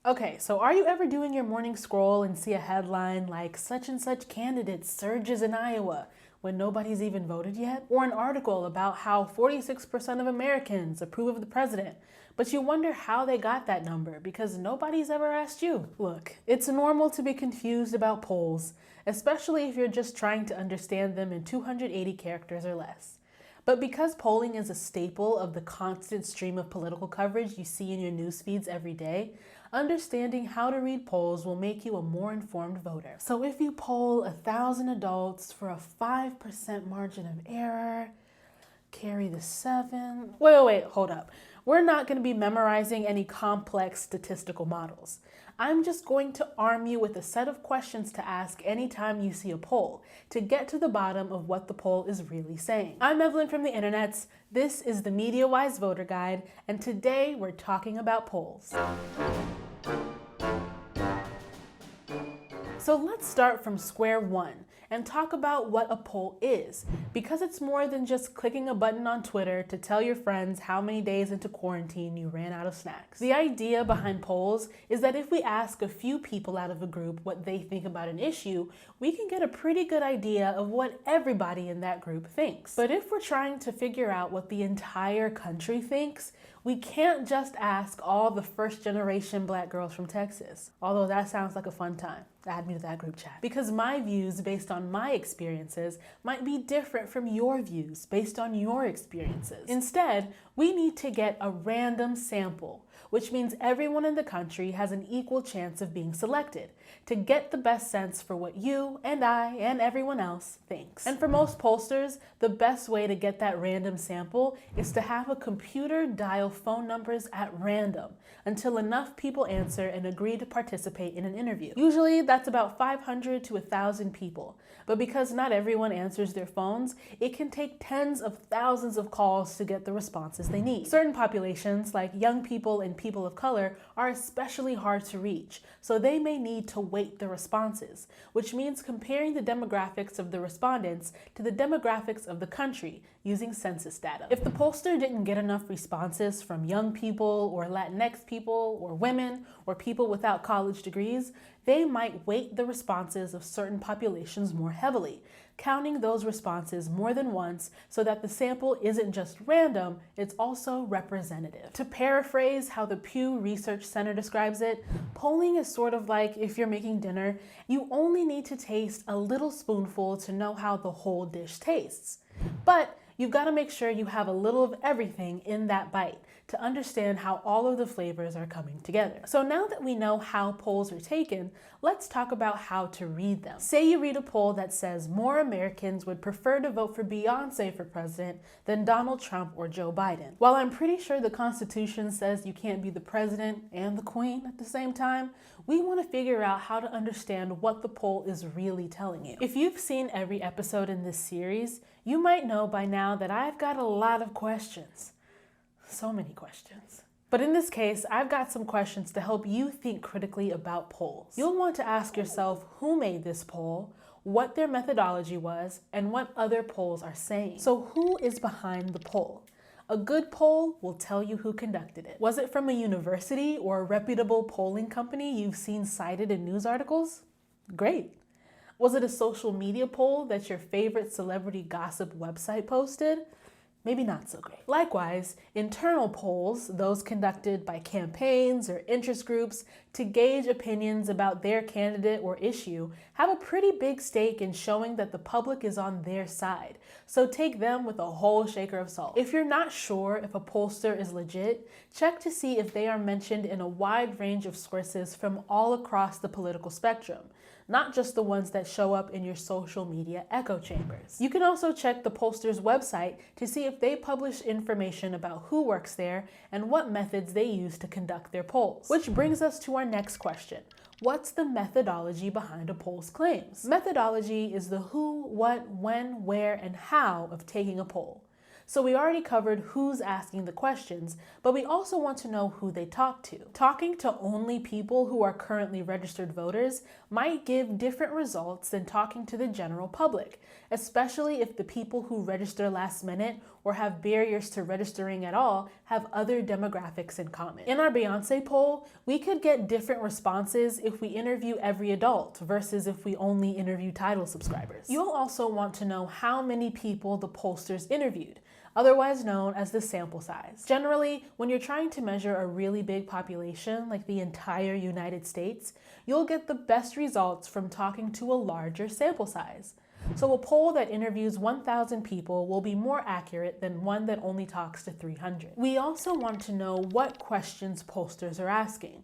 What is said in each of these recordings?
Okay, so are you ever doing your morning scroll and see a headline like such and such candidate surges in Iowa when nobody's even voted yet? Or an article about how 46% of Americans approve of the president, but you wonder how they got that number because nobody's ever asked you. Look, it's normal to be confused about polls, especially if you're just trying to understand them in 280 characters or less. But because polling is a staple of the constant stream of political coverage you see in your news feeds every day, understanding how to read polls will make you a more informed voter. So if you poll 1,000 adults for a 5% margin of error, carry the 7. Wait, hold up. We're not going to be memorizing any complex statistical models. I'm just going to arm you with a set of questions to ask anytime you see a poll to get to the bottom of what the poll is really saying. I'm Evelyn from the internets. This is the MediaWise Voter Guide, and today we're talking about polls. So let's start from square one and talk about what a poll is, because it's more than just clicking a button on Twitter to tell your friends how many days into quarantine you ran out of snacks. The idea behind polls is that if we ask a few people out of a group what they think about an issue, we can get a pretty good idea of what everybody in that group thinks. But if we're trying to figure out what the entire country thinks, we can't just ask all the first-generation Black girls from Texas, although that sounds like a fun time. Add me to that group chat. Because my views based on my experiences might be different from your views based on your experiences. Instead, we need to get a random sample, which means everyone in the country has an equal chance of being selected to get the best sense for what you and I and everyone else thinks. And for most pollsters, the best way to get that random sample is to have a computer dial phone numbers at random until enough people answer and agree to participate in an interview. Usually that's about 500 to 1,000 people. But because not everyone answers their phones, it can take tens of thousands of calls to get the responses they need. Certain populations, like young people and people of color, are especially hard to reach, so they may need to weight the responses, which means comparing the demographics of the respondents to the demographics of the country using census data. If the pollster didn't get enough responses from young people or Latinx people or women or people without college degrees, they might weight the responses of certain populations more heavily, counting those responses more than once so that the sample isn't just random, it's also representative. To paraphrase how the Pew Research Center describes it, polling is sort of like if you're making dinner, you only need to taste a little spoonful to know how the whole dish tastes. But you've got to make sure you have a little of everything in that bite to understand how all of the flavors are coming together. So now that we know how polls are taken, let's talk about how to read them. Say you read a poll that says more Americans would prefer to vote for Beyonce for president than Donald Trump or Joe Biden. While I'm pretty sure the Constitution says you can't be the president and the queen at the same time, we want to figure out how to understand what the poll is really telling you. If you've seen every episode in this series, you might know by now that I've got a lot of questions. So many questions. But in this case, I've got some questions to help you think critically about polls. You'll want to ask yourself who made this poll, what their methodology was, and what other polls are saying. So who is behind the poll? A good poll will tell you who conducted it. Was it from a university or a reputable polling company you've seen cited in news articles? Great. Was it a social media poll that your favorite celebrity gossip website posted? Maybe not so great. Likewise, internal polls, those conducted by campaigns or interest groups to gauge opinions about their candidate or issue, have a pretty big stake in showing that the public is on their side. So take them with a whole shaker of salt. If you're not sure if a pollster is legit, check to see if they are mentioned in a wide range of sources from all across the political spectrum, not just the ones that show up in your social media echo chambers. You can also check the pollster's website to see if they publish information about who works there and what methods they use to conduct their polls. Which brings us to our next question. What's the methodology behind a poll's claims? Methodology is the who, what, when, where, and how of taking a poll. So we already covered who's asking the questions, but we also want to know who they talk to. Talking to only people who are currently registered voters might give different results than talking to the general public, especially if the people who register last minute or have barriers to registering at all have other demographics in common. In our Beyonce poll, we could get different responses if we interview every adult versus if we only interview Tidal subscribers. You'll also want to know how many people the pollsters interviewed, otherwise known as the sample size. Generally, when you're trying to measure a really big population, like the entire United States, you'll get the best results from talking to a larger sample size. So a poll that interviews 1,000 people will be more accurate than one that only talks to 300. We also want to know what questions pollsters are asking.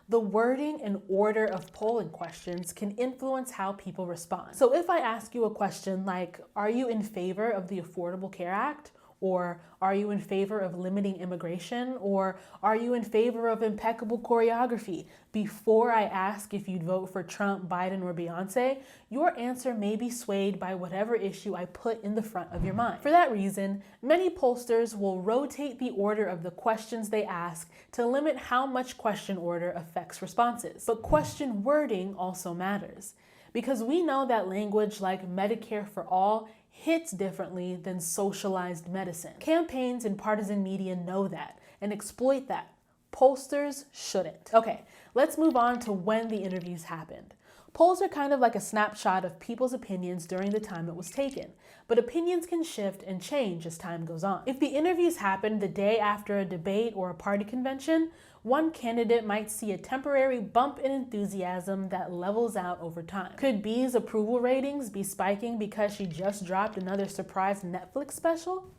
The wording and order of polling questions can influence how people respond. So if I ask you a question like, are you in favor of the Affordable Care Act? Or are you in favor of limiting immigration? Or are you in favor of impeccable choreography? Before I ask if you'd vote for Trump, Biden, or Beyonce, your answer may be swayed by whatever issue I put in the front of your mind. For that reason, many pollsters will rotate the order of the questions they ask to limit how much question order affects responses. But question wording also matters, because we know that language like Medicare for all hits differently than socialized medicine. Campaigns and partisan media know that and exploit that. Pollsters shouldn't. Okay, let's move on to when the interviews happened. Polls are kind of like a snapshot of people's opinions during the time it was taken, but opinions can shift and change as time goes on. If the interviews happened the day after a debate or a party convention, one candidate might see a temporary bump in enthusiasm that levels out over time. Could B's approval ratings be spiking because she just dropped another surprise Netflix special?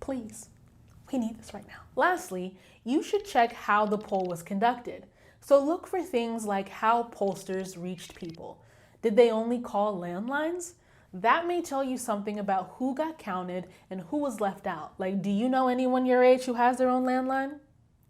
Please, we need this right now. Lastly, you should check how the poll was conducted. So look for things like how pollsters reached people. Did they only call landlines? That may tell you something about who got counted and who was left out. Like, do you know anyone your age who has their own landline?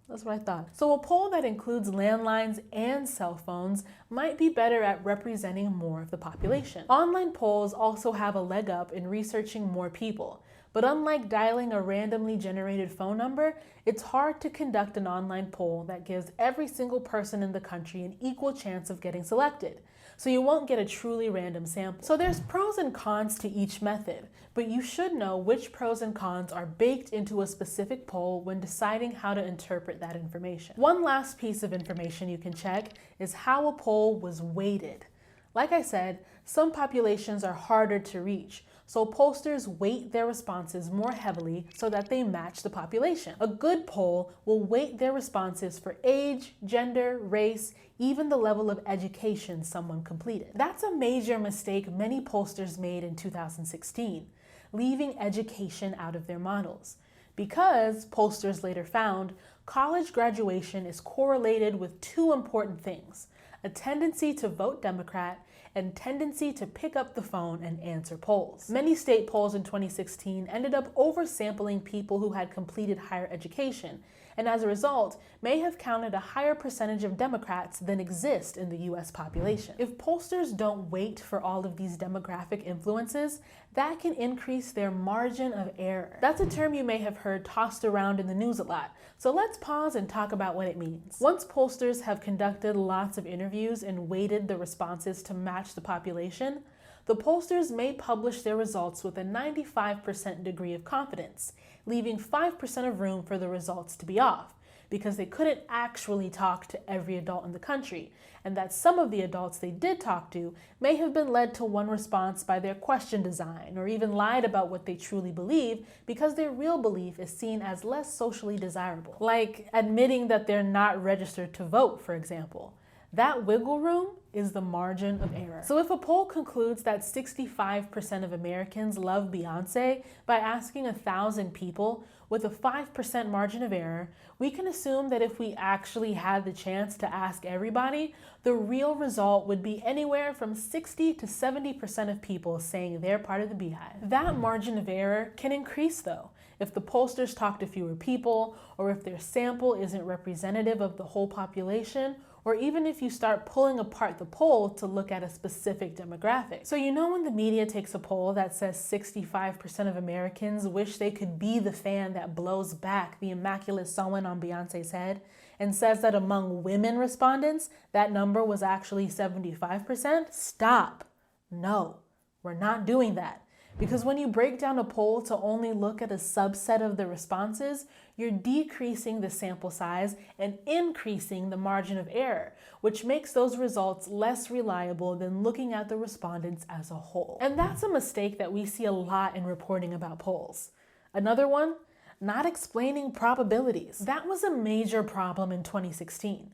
That's what I thought. So a poll that includes landlines and cell phones might be better at representing more of the population. Online polls also have a leg up in researching more people. But unlike dialing a randomly generated phone number, it's hard to conduct an online poll that gives every single person in the country an equal chance of getting selected. So you won't get a truly random sample. So there's pros and cons to each method, but you should know which pros and cons are baked into a specific poll when deciding how to interpret that information. One last piece of information you can check is how a poll was weighted. Like I said, some populations are harder to reach, so pollsters weight their responses more heavily so that they match the population. A good poll will weight their responses for age, gender, race, even the level of education someone completed. That's a major mistake many pollsters made in 2016, leaving education out of their models. Because, pollsters later found, college graduation is correlated with two important things: a tendency to vote Democrat and tendency to pick up the phone and answer polls. Many state polls in 2016 ended up oversampling people who had completed higher education, and as a result, may have counted a higher percentage of Democrats than exist in the US population. If pollsters don't wait for all of these demographic influences, that can increase their margin of error. That's a term you may have heard tossed around in the news a lot, so let's pause and talk about what it means. Once pollsters have conducted lots of interviews and weighted the responses to match the population, the pollsters may publish their results with a 95% degree of confidence, leaving 5% of room for the results to be off, because they couldn't actually talk to every adult in the country, and that some of the adults they did talk to may have been led to one response by their question design, or even lied about what they truly believe because their real belief is seen as less socially desirable. Like admitting that they're not registered to vote, for example. That wiggle room is the margin of error. So if a poll concludes that 65% of Americans love Beyonce by asking 1,000 people with a 5% margin of error, we can assume that if we actually had the chance to ask everybody, the real result would be anywhere from 60 to 70% of people saying they're part of the Beehive. That margin of error can increase though, if the pollsters talk to fewer people, or if their sample isn't representative of the whole population, or even if you start pulling apart the poll to look at a specific demographic. So you know when the media takes a poll that says 65% of Americans wish they could be the fan that blows back the immaculate sewing on Beyonce's head, and says that among women respondents, that number was actually 75%? Stop. No, we're not doing that. Because when you break down a poll to only look at a subset of the responses, you're decreasing the sample size and increasing the margin of error, which makes those results less reliable than looking at the respondents as a whole. And that's a mistake that we see a lot in reporting about polls. Another one, not explaining probabilities. That was a major problem in 2016.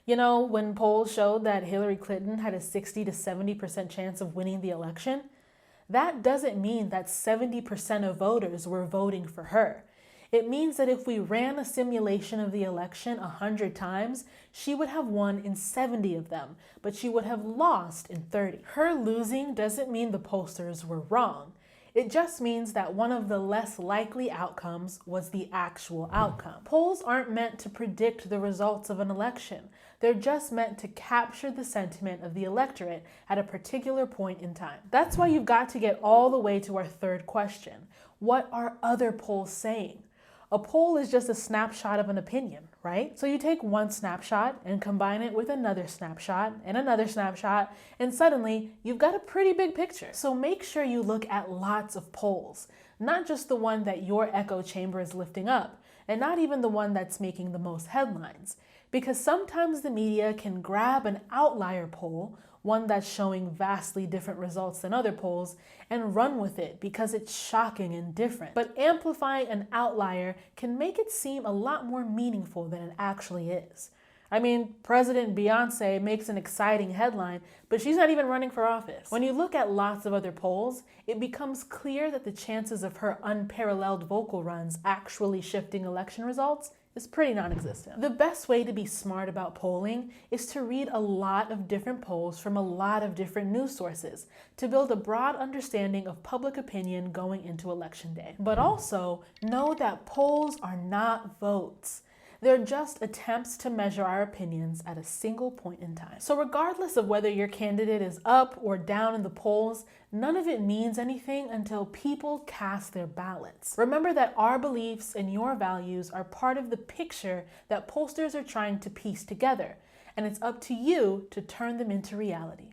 You know, when polls showed that Hillary Clinton had a 60 to 70% chance of winning the election, that doesn't mean that 70% of voters were voting for her. It means that if we ran a simulation of the election 100 times, she would have won in 70 of them, but she would have lost in 30. Her losing doesn't mean the pollsters were wrong. It just means that one of the less likely outcomes was the actual outcome. Polls aren't meant to predict the results of an election. They're just meant to capture the sentiment of the electorate at a particular point in time. That's why you've got to get all the way to our third question. What are other polls saying? A poll is just a snapshot of an opinion, right? So you take one snapshot and combine it with another snapshot, and suddenly you've got a pretty big picture. So make sure you look at lots of polls, not just the one that your echo chamber is lifting up, and not even the one that's making the most headlines. Because sometimes the media can grab an outlier poll, one that's showing vastly different results than other polls, and run with it because it's shocking and different. But amplifying an outlier can make it seem a lot more meaningful than it actually is. I mean, President Beyonce makes an exciting headline, but she's not even running for office. When you look at lots of other polls, it becomes clear that the chances of her unparalleled vocal runs actually shifting election results is pretty non-existent. The best way to be smart about polling is to read a lot of different polls from a lot of different news sources to build a broad understanding of public opinion going into election day. But also know that polls are not votes. They're just attempts to measure our opinions at a single point in time. So regardless of whether your candidate is up or down in the polls, none of it means anything until people cast their ballots. Remember that our beliefs and your values are part of the picture that pollsters are trying to piece together, and it's up to you to turn them into reality.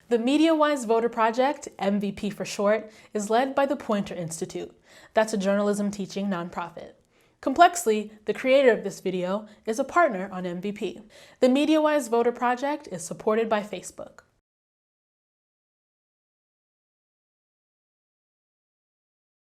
The MediaWise Voter Project, MVP for short, is led by the Poynter Institute. That's a journalism teaching nonprofit. Complexly, the creator of this video, is a partner on MVP. The MediaWise Voter Project is supported by Facebook.